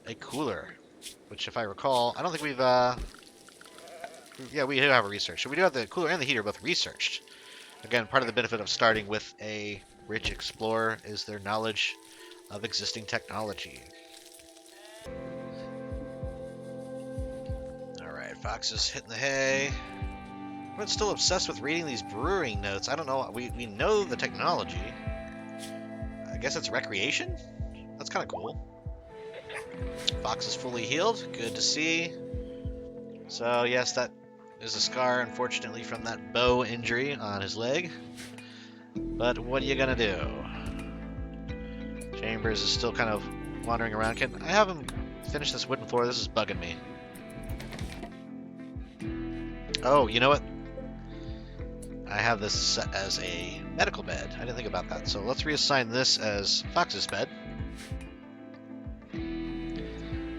a cooler. Which, if I recall, I don't think we've, yeah, we do have a research. So we do have the cooler and the heater both researched. Again, part of the benefit of starting with a rich explorer is their knowledge of existing technology. Alright, Fox is hitting the hay. I'm still obsessed with reading these brewing notes. I don't know. We know the technology. I guess it's recreation? That's kind of cool. Fox is fully healed. Good to see. So, yes, that is a scar, unfortunately, from that bow injury on his leg. But what are you going to do? Chambers is still kind of wandering around. Can I have him finish this wooden floor? This is bugging me. Oh, you know what? I have this set as a medical bed. I didn't think about that. So let's reassign this as Fox's bed,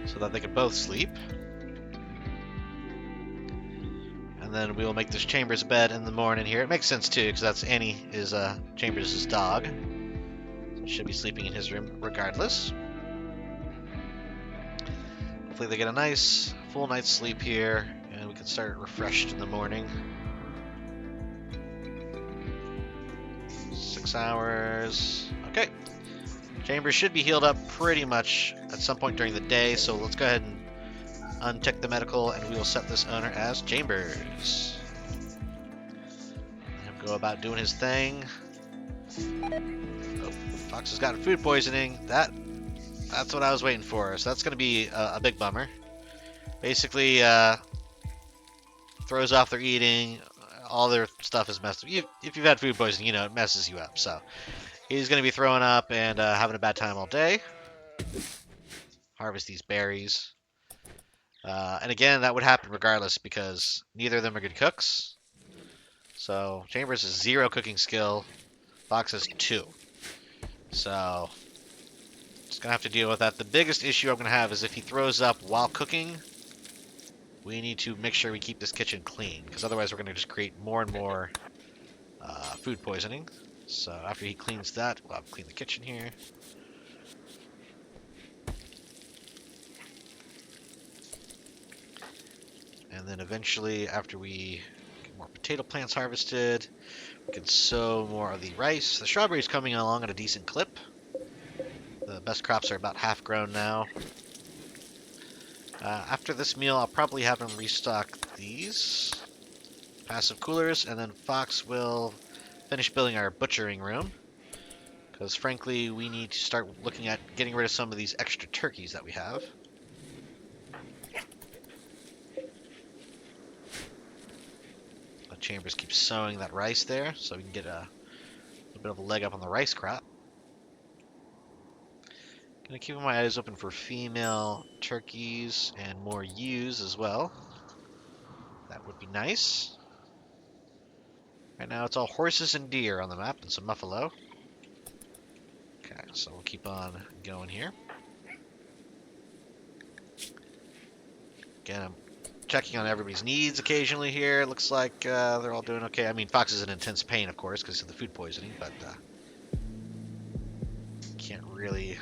so that they can both sleep. And then we will make this Chambers' bed in the morning here. It makes sense too, because that's Annie is Chambers' dog. So should be sleeping in his room regardless. Hopefully they get a nice full night's sleep here, and we can start refreshed in the morning. 6 hours. Okay. Chambers should be healed up pretty much at some point during the day, so let's go ahead and untick the medical, and we will set this owner as Chambers. Let him go about doing his thing. Oh, Fox has gotten food poisoning. That's what I was waiting for. So that's going to be a big bummer. Basically, throws off their eating. All their stuff is messed up. If you've had food poisoning, you know it messes you up. So he's going to be throwing up and having a bad time all day. Harvest these berries. And again, that would happen regardless because neither of them are good cooks. So Chambers has 0 cooking skill. Fox has 2. So just going to have to deal with that. The biggest issue I'm going to have is if he throws up while cooking, we need to make sure we keep this kitchen clean, because otherwise we're going to just create more and more food poisoning. So after he cleans that, we'll have to clean the kitchen here. And then eventually, after we get more potato plants harvested, we can sow more of the rice. The strawberry's coming along at a decent clip. The best crops are about half grown now. After this meal, I'll probably have him restock these passive coolers, and then Fox will finish building our butchering room. Because frankly, we need to start looking at getting rid of some of these extra turkeys that we have. Chambers keeps sowing that rice there, so we can get a little bit of a leg up on the rice crop. Gonna keep my eyes open for female turkeys and more ewes as well. That would be nice. Right now it's all horses and deer on the map and some buffalo. Okay, so we'll keep on going here. Again, I'm checking on everybody's needs occasionally here. It looks like they're all doing okay. I mean, Fox is in intense pain, of course, because of the food poisoning, but can't really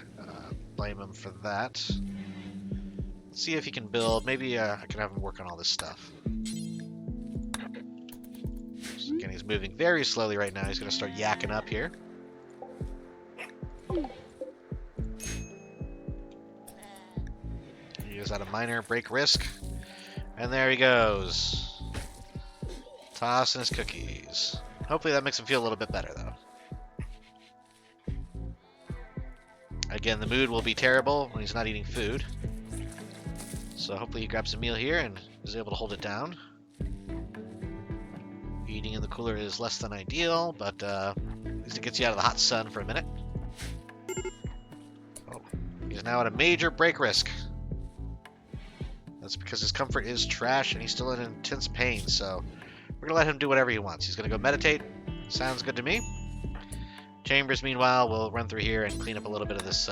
blame him for that. Let's see if he can build. Maybe I can have him work on all this stuff. So again, he's moving very slowly right now. He's going to start yakking up here. He goes out a minor break risk. And there he goes. Tossing his cookies. Hopefully that makes him feel a little bit better, though. Again, the mood will be terrible when he's not eating food. So hopefully he grabs a meal here and is able to hold it down. Eating in the cooler is less than ideal, but at least it gets you out of the hot sun for a minute. Oh, he's now at a major break risk. That's because his comfort is trash and he's still in intense pain, so we're going to let him do whatever he wants. He's going to go meditate. Sounds good to me. Chambers, meanwhile, will run through here and clean up a little bit of this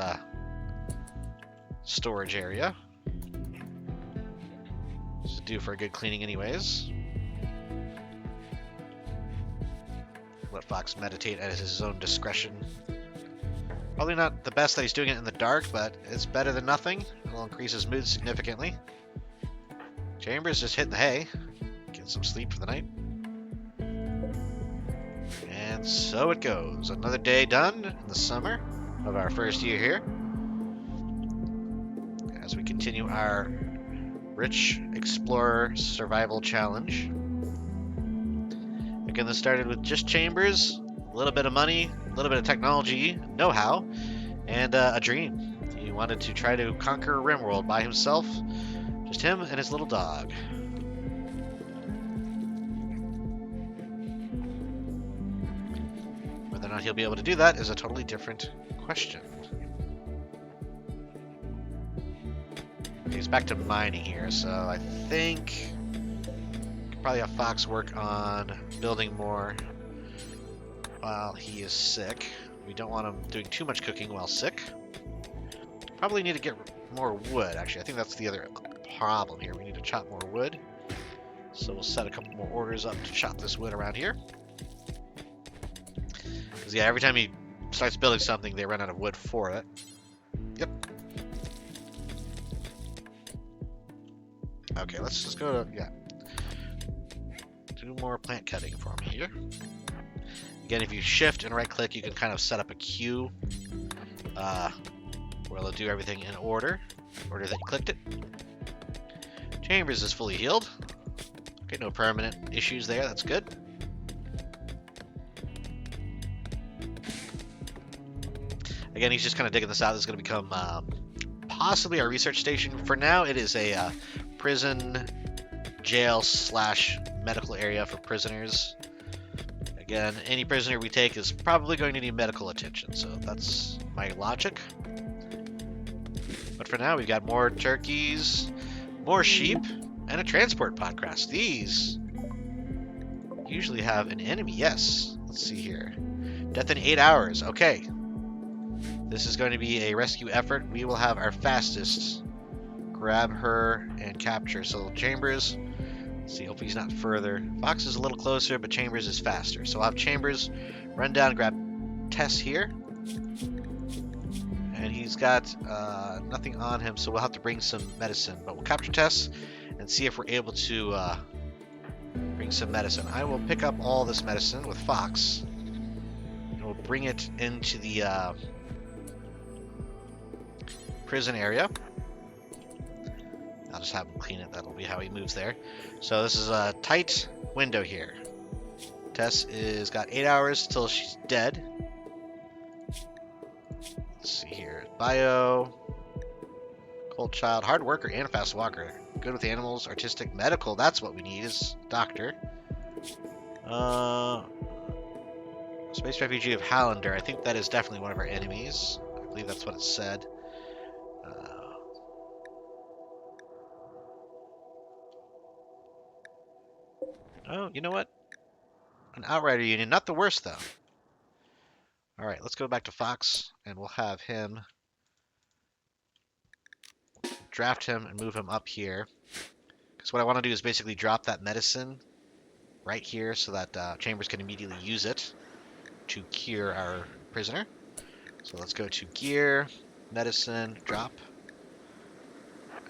storage area. This is due for a good cleaning anyways. Let Fox meditate at his own discretion. Probably not the best that he's doing it in the dark, but it's better than nothing. It'll increase his mood significantly. Chambers just hitting the hay. Getting some sleep for the night. And so it goes. Another day done in the summer of our first year here. As we continue our Rich Explorer Survival Challenge. Again, this started with just Chambers, a little bit of money, a little bit of technology, know-how, and a dream. He wanted to try to conquer Rimworld by himself. Just him and his little dog. Whether or not he'll be able to do that is a totally different question. He's back to mining here, so I think could probably have Fox work on building more while he is sick. We don't want him doing too much cooking while sick. Probably need to get more wood, actually. I think that's the other problem here. We need to chop more wood. So we'll set a couple more orders up to chop this wood around here. Because, yeah, every time he starts building something, they run out of wood for it. Yep. Okay, let's just go to, yeah. Do more plant cutting for me here. Again, if you shift and right click, you can kind of set up a queue where it'll do everything in order that you clicked it. Chambers is fully healed. Okay, no permanent issues there, that's good. Again, he's just kind of digging this out. This is going to become possibly our research station. For now, it is a prison, jail / medical area for prisoners. Again, any prisoner we take is probably going to need medical attention, so that's my logic. But for now, we've got more turkeys, more sheep, and a transport podcrest. These usually have an enemy. Yes. Let's see here. Death in 8 hours. Okay. This is going to be a rescue effort. We will have our fastest grab her and capture. So Chambers, let's see, hopefully he's not further. Fox is a little closer, but Chambers is faster. So I'll have Chambers run down and grab Tess here. And he's got nothing on him, so we'll have to bring some medicine. But we'll capture Tess and see if we're able to bring some medicine. I will pick up all this medicine with Fox. And we'll bring it into the prison area. I'll just have him clean it. That'll be how he moves there. So this is a tight window here. Tess is got 8 hours till she's dead. Let's see here. Bio, cold child, hard worker, and fast walker. Good with animals, artistic, medical. That's what we need is doctor. Space refugee of Hallander. I think that is definitely one of our enemies. I believe that's what it said. Oh, you know what? An Outrider Union. Not the worst, though. Alright, let's go back to Fox, and we'll have him draft him and move him up here. Because what I want to do is basically drop that medicine right here so that Chambers can immediately use it to cure our prisoner. So let's go to gear, medicine, drop,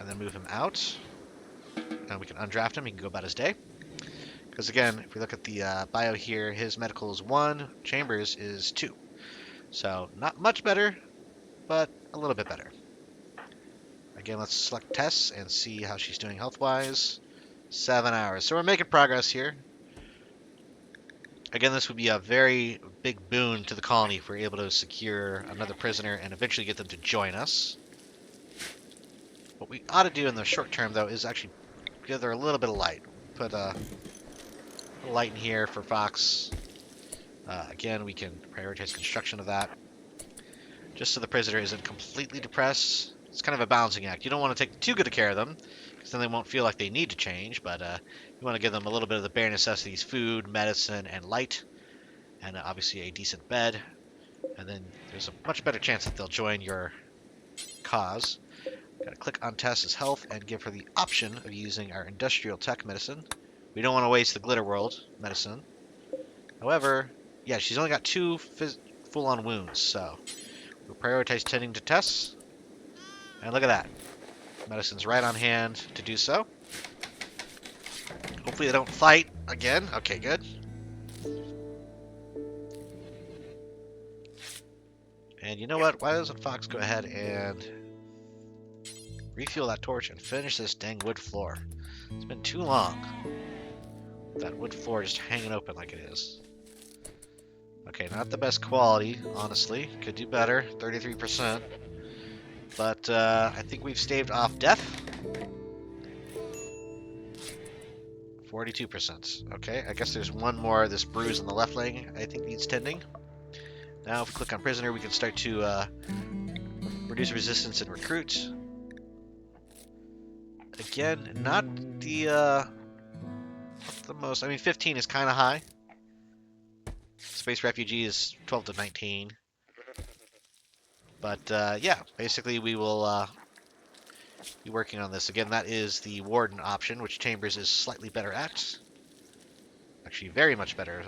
and then move him out. And we can undraft him. He can go about his day. Because again, if we look at the bio here, his medical is 1, Chambers is 2. So not much better, but a little bit better. Again, let's select Tess and see how she's doing health-wise. 7 hours. So we're making progress here. Again, this would be a very big boon to the colony if we're able to secure another prisoner and eventually get them to join us. What we ought to do in the short term, though, is actually give her a little bit of light. Put a light in here for Fox. Again, we can prioritize construction of that. Just so the prisoner isn't completely depressed. It's kind of a balancing act. You don't want to take too good a care of them, because then they won't feel like they need to change, but you want to give them a little bit of the bare necessities, food, medicine, and light, and obviously a decent bed, and then there's a much better chance that they'll join your cause. Gotta click on Tess's health and give her the option of using our industrial tech medicine. We don't want to waste the Glitter World medicine. However, yeah, she's only got 2 full-on wounds, so we'll prioritize tending to Tess. And look at that. Medicine's right on hand to do so. Hopefully they don't fight again. Okay, good. And you know what? Why doesn't Fox go ahead and refuel that torch and finish this dang wood floor? It's been too long. That wood floor just hanging open like it is. Okay, not the best quality, honestly. Could do better. 33%. But I think we've staved off death. 42%. Okay, I guess there's one more. This bruise on the left leg I think needs tending. Now if we click on prisoner, we can start to reduce resistance and recruit. Again, not the most. I mean, 15 is kind of high. Space refugee is 12 to 19. But yeah, basically we will be working on this. Again, that is the warden option, which Chambers is slightly better at. Actually, very much better.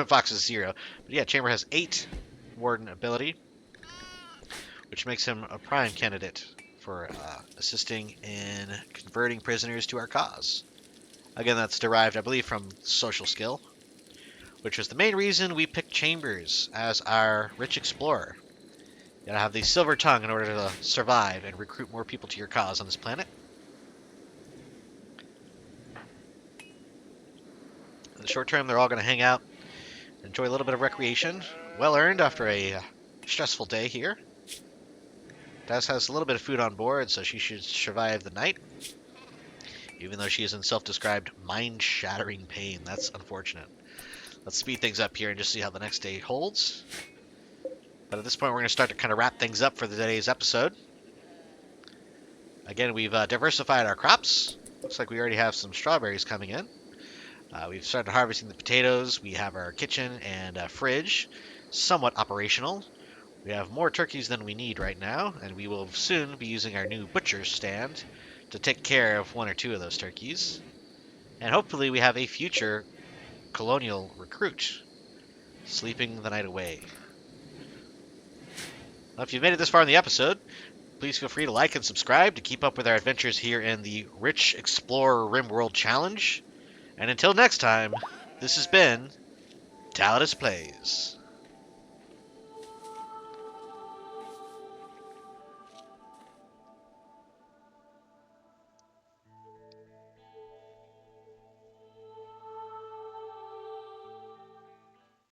Fox is 0. But yeah, Chamber has 8 warden ability, which makes him a prime candidate for assisting in converting prisoners to our cause. Again, that's derived, I believe, from social skill, which was the main reason we picked Chambers as our rich explorer. You gotta have the silver tongue in order to survive and recruit more people to your cause on this planet. In the short term, they're all gonna hang out, enjoy a little bit of recreation. Well earned after a stressful day here. Tess has a little bit of food on board, so she should survive the night. Even though she is in self-described mind-shattering pain. That's unfortunate. Let's speed things up here and just see how the next day holds. But at this point, we're going to start to kind of wrap things up for today's episode. Again, we've diversified our crops. Looks like we already have some strawberries coming in. We've started harvesting the potatoes. We have our kitchen and fridge somewhat operational. We have more turkeys than we need right now, and we will soon be using our new butcher's stand to take care of 1 or 2 of those turkeys. And hopefully we have a future colonial recruit sleeping the night away. Now, if you've made it this far in the episode, please feel free to like and subscribe to keep up with our adventures here in the Rich Explorer Rimworld Challenge. And until next time, this has been Tallidus Plays.